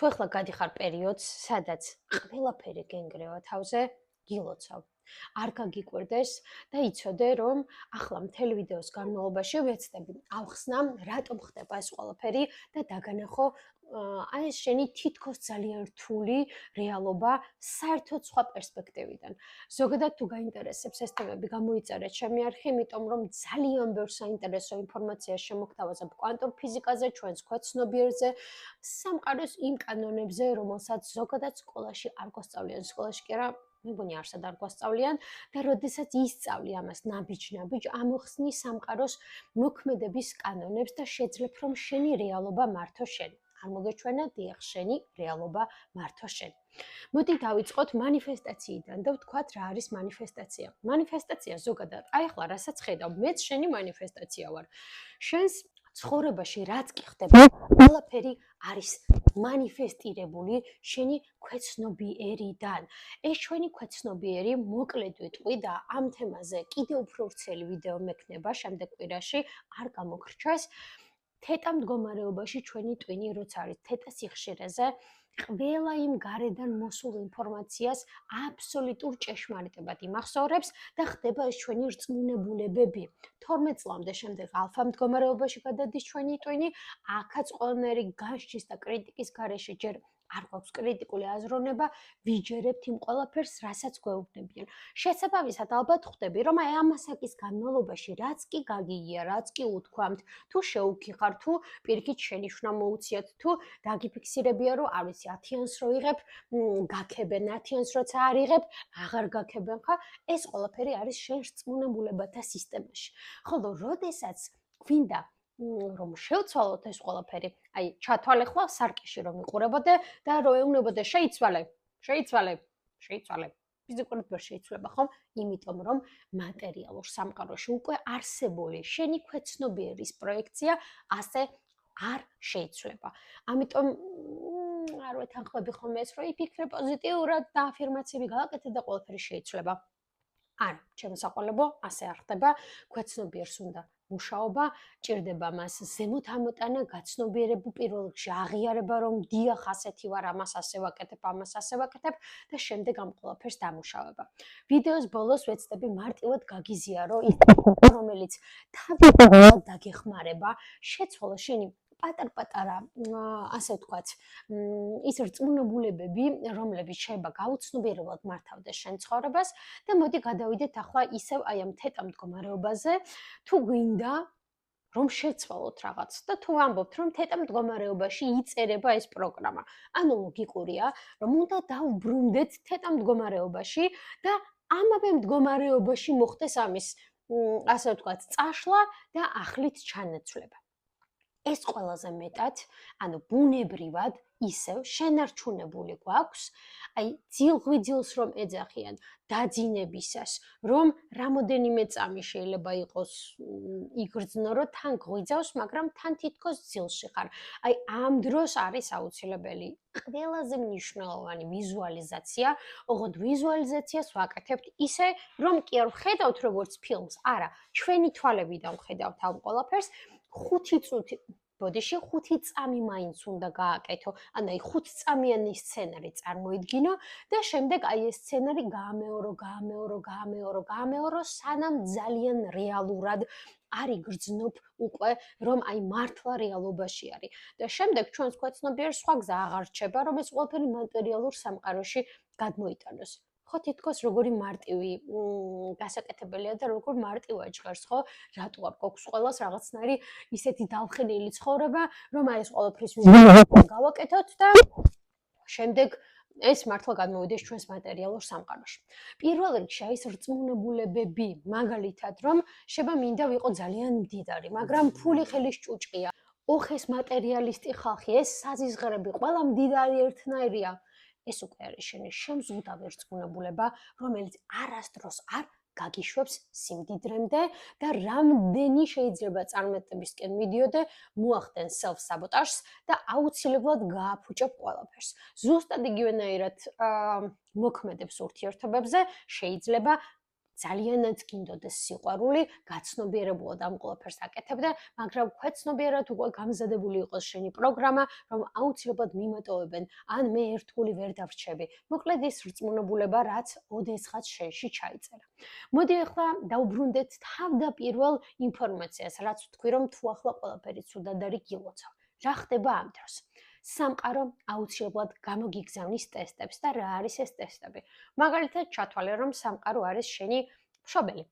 თუ ახლა გადიხარ პერიოდს, სადაც ყველაფერი გენგრევა თავზე, გილოცავ. არ გაგიკვირდეს და იცოდე, რომ ახლა მთელი ვიდეოს განმავლობაში ვეცდები ავხსნა, რატომ ხდება ეს ყველაფერი და დაგანახო აი ეს შენი თითქოს ძალიან რთული რეალობა საერთოდ სხვა პერსპექტივიდან. ზოგადად თუ გაინტერესებს ეს თემები, გამოიწერე ჩემი არხი, იმიტომ რომ ძალიან ბევრ საინტერესო ინფორმაციას შემოგთავაზებ კვანტურ ფიზიკაზე, ჩვენს ქვეცნობიერზე, სამყაროს იმ კანონებზე, რომელსაც ზოგადად სკოლაში არ გვასწავლიან. სკოლაში კი არა, მეგონი არსად არ გვასწავლიან და როდესაც ისწავლი ამას ნაბიჯ-ნაბიჯ, ამოხსნი სამყაროს მოქმედების კანონებს და შეძლებ რომ შენი რეალობა მართო შენი. არ მოგეჩვენა, დიახ, შენი რეალობა მართო შენი. მოდი დავიწყოთ მანიფესტაციიდან და ვთქვათ რა არის მანიფესტაცია. მანიფესტაცია ზოგადად, აი ახლა რასაც ხედავ, მეც შენი მანიფესტაცია ვარ. შენს ცხოვრებაში რაც კი ხდება, ყველაფერი არის მანიფესტირებული შენი ქვეცნობიერიდან. ეს ჩვენი ქვეცნობიერი მოკლედ ვიტყვი და ამ თემაზე კიდევ უფრო ვრცელი ვიდეო მექნება შემდეგ კვირაში, არ გამოგრჩეს. თეტა მდგომარეობაში ჩვენი ტვინი როცა არის თეტა სიხშირეზე, ყველა იმ გარედან მოსულ ინფორმაციას აბსოლუტურ ჭეშმარიტებად იმახსოვრებს და ხდება ეს ჩვენი რწმუნებულებები. 12 წლამდე შემდეგ ალფა მდგომარეობაში გადადის ჩვენი ტვინი, აქაც ყველანაირი განსჯის და კრიტიკის გარეშე ჯერ არ გვაქვს კრიტიკული აზროვნება, ვიჯერებთ იმ ყველაფერს, რასაც გვეუბნებიან. შესაბამისად, ალბათ ხვდები, რომ აი ამასაკის განმავლობაში, რაც კი გაგიგია, რაც კი უთქვამთ, თუ შეუქიხარ, თუ პირიქით შენიშვნა მოუციათ, თუ დაგიფიქსირებია, რომ არ ვიცი, 10-იანს რო იღებ, გაქებენ, 10-იანს როცა არ იღებ, აღარ გაქებენ ხა, ეს ყველაფერი არის შენ რწმუნებულებათა სისტემაში. ხოლო როდესაც გვინდა რომ შევცვალოთ ეს ყველაფერი, აი ჩათვალე ხვალ სარკეში რომ იყურებოდე და რომ ეუბნებოდე შეიცვალე. ფიზიკურად ვერ შეიცვლება, ხომ? იმიტომ რომ მატერიალურ სამყაროში უკვე არსებული შენი ქვეცნობიერის პროექცია ასე არ შეიცვლება. ამიტომ არ ვეთანხმები ხოლმე ეს, რომ იფიქრე პოზიტიურად და აფირმაციები გავაკეთე და ყველაფერი შეიცვლება. არა, ჩემო საყოლებო, ასე არ ხდება. ქვეცნობიერს უნდა მუშაობა, ჭირდება მას ზემოთ ამოტანა, გაცნობიერება, პირველ რიგში აღიარება, რომ დიახ, ასეთი ვარ, ამას ასე ვაკეთებ, ამას ასე ვაკეთებ და შემდეგ ამ ყველაფერს დამუშავება. ვიდეოს ბოლოს ვეცდები მარტივად გაგიზიარო ის, რომელიც თავისუფლად დაგეხმარება, შეცვალო შენი პატარ-პატარა, ასე ვთქვათ, ის რწმუნებულებები, რომლებიც შეიძლება გაუცნობიერებლად მართავდეს შენ ცხოვრებას და მოდი გადავიდეთ ახლა ისევ აი ამ თეტა მდგომარეობაზე, თუ გვინდა რომ შევცვალოთ რაღაც და თუ ვამბობთ, რომ თეტა მდგომარეობაში იწერება ეს პროგრამა. ანუ ლოგიკურია, რომ უნდა დავბრუნდეთ თეტა მდგომარეობაში და ამავე მდგომარეობაში მოხდეს ამის, ასე ვთქვათ, წაშლა და ახლით ჩანაცვლება. ეს ყველაზე მეტად, ანუ ბუნებრივად ისევ შენარჩუნებული გვაქვს, აი ძილღვიძილს რომ ეძახიან დაძინებისას, რომ რამოდენიმე წამი შეიძლება იყოს იგრძნო, რომ თან გვიძავს, მაგრამ თან თითქოს ძილში ხარ. აი ამ დროს არის აუცილებელი ყველაზე მნიშვნელოვანი ვიზუალიზაცია, ოღონდ ვიზუალიზაციას ვაკეთებთ ისე, რომ კი არ ვხედავთ როგორც ფილმს, არა, ჩვენი თვალებიდან ვხედავთ ამ ყველაფერს. 5 წუთი, ბოდიში 5 წამი მაინც უნდა გააკეთო, ანუ აი 5 წამიანი სცენარი წარმოიდგინო და შემდეგ აი ეს სცენარი გაამეორო, სანამ ძალიან რეალურად არ იგრძნობ უკვე, რომ აი მართლა რეალობაში არის. და შემდეგ ჩვენს ქვეცნობიერს სხვა გზა აღარ რჩება, რომ ეს ყველაფერი მატერიალურ სამყაროში გადმოიტანოს. ხო თითქოს როგორი მარტივი გასაკეთებელია და როგორ მარტივად ჟღერს, ხო? რატო არ გვაქვს ყველას რაღაცნაირი ისეთი დავხენილი ცხოვრება, რომ აი ეს ყველაფრის გავაკეთოთ და შემდეგ ეს მართლა გადმოვიდეს ჩვენს მატერიალურ სამყაროში. პირველ რიგში აი ეს რწმუნებულებები, მაგალითად, რომ შეიძლება მინდა ვიყო ძალიან მდიდარი, მაგრამ ფული ხელის ჭუჭყია. ოხ ეს მატერიალისტი ხალხი, ეს საზიზღრები, ყველა მდიდარი ერთნაირია. ეს უკვე არის შენი შემზღუდავი რწმუნებულება, რომელიც არასდროს არ გაგიშვებს სიმდიდრემდე და რამდენი შეიძლება წარმატებისკენ მიდიოდე, მოახდენ self-sabotage-ს და აუცილებლად გააფუჭებ ყველაფერს. ზუსტად იგივენაირად მოქმედებს ურთიერთობებზე, შეიძლება ძალიანაც გინდოდეს სიყვარული, გაცნობიერებულად ამ ყველაფერს აკეთებდე, მაგრამ ქვეცნობიერად უკვე გამზადებული იყოს შენი პროგრამა, რომ აუცილებლად მიმატოვებენ, ან მე ერთგული ვერ დავრჩები. მოკლედ ის რწმუნებულება, რაც ოდესღაც შენში ჩაიწერა. მოდი ახლა დავუბრუნდეთ თავდაპირველ ინფორმაციას, რაც ვთქვი, რომ თუ ახლა ყველაფერი ცუდად არის გილოცავ. რა ხდება ამ დროს? სამყარო აუცილებლად გამოგიგზავნის ტესტებს და რა არის ეს ტესტები? მაგალითად, ჩათვალე, რომ სამყარო არის შენი მშობელი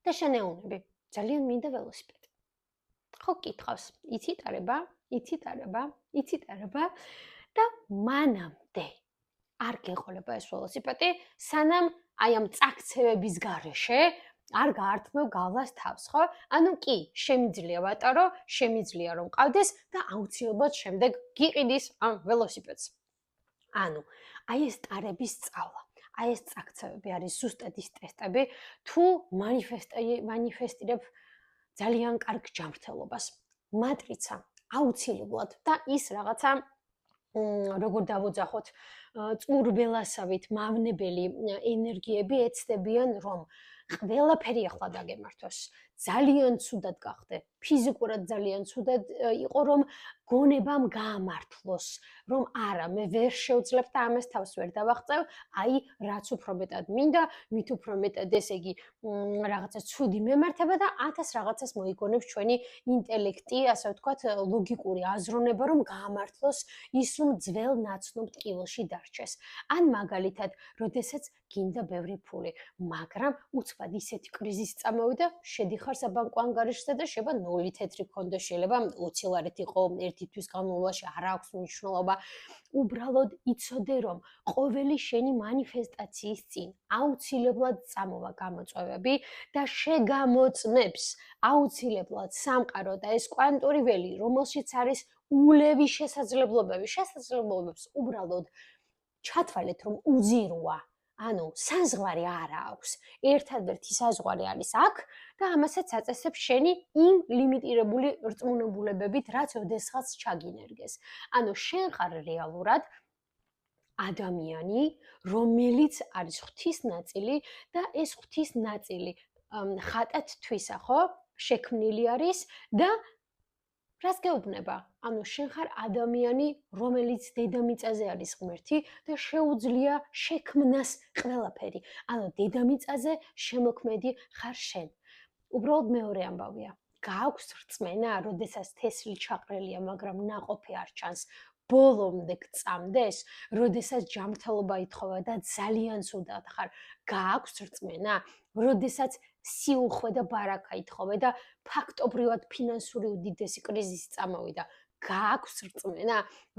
და შენეუნები. ძალიან მინდა ველოსიპედი. ხო გითხავს, იცით და მანამდე არ გეყოლება ეს ველოსიპედი, სანამ აი ამ წაქცევების გარეშე არ გაართმევ გავლას თავს, ხო? ანუ კი, შემიძლია ვატარო, შემიძლია რომ ყავდეს და აუცილებლად შემდეგ გიყიდის ამ ველოსიპედს. ანუ, აი ეს ტარების სწავლა, აი ეს წაქცევები არის ზუსტად ის ტესტები, თუ მანიფესტირებ ძალიან კარგ ჯანმრთელობას. მატრიცა აუცილებლად და ის რაღაცა როგორ დავოძახოთ, წურბელასავით მავნებელი ენერგიები ეცდებიან, რომ ყველაფერი ახლა დაგემართოს. ძალიან ცუდად გახდე, ფიზიკურად ძალიან ცუდად იყო, რომ გონებამ გაამართლოს, რომ არა, მე ვერ შევძლებ და ამას თავს ვერ დავაღწევ, აი, რაც უფრო მეტად მინდა, მით უფრო მეტად ესე იგი რაღაცა ცუდი მემართება და 1000 რაღაცას მოიგონებს ჩვენი ინტელექტი, ასე ვთქვათ, ლოგიკური აზროვნება, რომ გაამართლოს ის, რომ ძველ ნაცნობ ტკივილში დარჩეს. ან მაგალითად, როდესაც გინდა ბევრი ფული, მაგრამ უცბად ისეთი კრიზისი წამოვიდა, შედიხარ საბანკო ანგარიშზე და შეება 0 თეთრი გქონდეს, შეიძლება 20 ლარით იყო ერთი თვის განმავლობაში, არ აქვს მნიშვნელობა. უბრალოდ იცოდე, რომ ყოველი შენი მანიფესტაციის წინ აუცილებლად წამოვა გამოწვევები და შეგამოწმებს აუცილებლად სამყარო და ეს კვანტური ველი, რომელშიც არის ულევი შესაძლებლობებს უბრალოდ ჩათვალეთ, რომ უძიროა. ანუ საზღვარი არ აქვს. ერთადერთი საზღვარი არის აქ და ამასაც აწესებს შენი იმ ლიმიტირებული რწმუნებულებებით, რაც ოდესღაც ჩაგინერგეს. ანუ შენ ხარ რეალურად ადამიანი, რომელიც არის ღვთის ნაწილი და ეს ღვთის ნაწილი ხატად თვისა, ხო? შექმნილი არის და რას გეუბნება? ანუ შენ ხარ ადამიანი, რომელიც დედამიწაზე არის ღმერთი და შეუძლია შექმნას ყველაფერი. ანუ დედამიწაზე შემოქმედი ხარ შენ. უბრალოდ მეორე ამბავია. გააქვს რწმენა, როდესაც თესლი ჩაყრელია, მაგრამ ნაყოფი არ ჩანს. ბოლომდე გწამდეს, როდესაც ჯანმრთელობა ითხოვა და ძალიან ცუდად ხარ. გააქვს რწმენა, როდესაც სიუხვე და ბარაკა ითხოვე და ფაქტობრივად ფინანსური უდიდესი კრიზისი წამოვიდა. გააქვს რწმენა,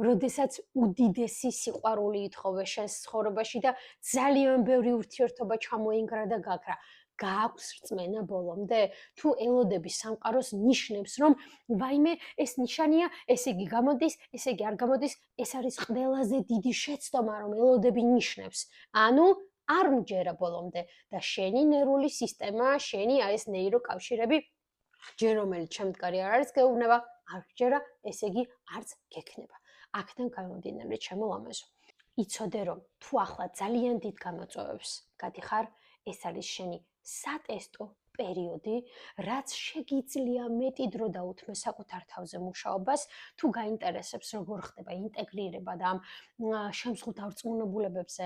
როდესაც უდიდესი სიყვარული ითხოვე შენს ცხოვრებაში და ძალიან ბევრი ურთიერთობა ჩამოინგრა და გაქრა. გააქვს რწმენა ბოლომდე? თუ ელოდები სამყაროს ნიშნებს, რომ ვაიმე, ეს ნიშანია, ესე იგი გამოდის, ესე იგი არ გამოდის, ეს არის ყველაზე დიდი შეცდომა, რომ ელოდები ნიშნებს. ანუ არ მჯერა ბოლომდე და შენი ნერვული სისტემა, შენი აი ეს ნეიროკავშირები, ჯერ რომელიც შემდგარი არ არის გეუბნება, არ გჯერა, ესე იგი არც გექნება. აქედან გამომდინარე, ჩემო ლამაზო. იცოდე, რომ თუ ახლა ძალიან დიდ გამოწვევებს გადიხარ, ეს არის შენი სატესტო პერიოდი, რაც შეგიძლია მეტი დრო დაუთმე საკუთარ თავზე მუშაობას, თუ გაინტერესებს როგორ ხდება ინტეგრირება და ამ შემსხვილ დარწმუნებულებებზე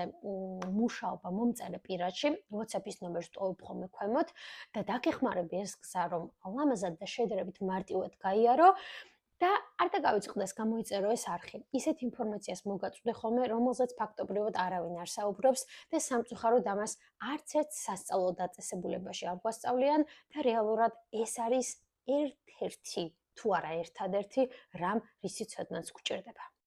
მუშაობა მომწერე პირადში, WhatsApp-ის ნომერს ტოვებ ხოლმე ქვემოთ და დაგეხმარები ეს გზა, რომ ლამაზად და შედარებით მარტივად გაიარო და არ დაგავიწყდეს გამოიწერო ეს არხი. ისეთ ინფორმაციას მოგაწვდე ხოლმე, რომელზეც ფაქტობრივად არავინ არ საუბრობს და სამწუხაროდ ამას არც ერთ სასწავლო დაწესებულებაში არ გვასწავლიან და რეალურად ეს არის ერთ-ერთი, თუ არა ერთადერთი რამ, რისი ცოდნაც გვჭირდება.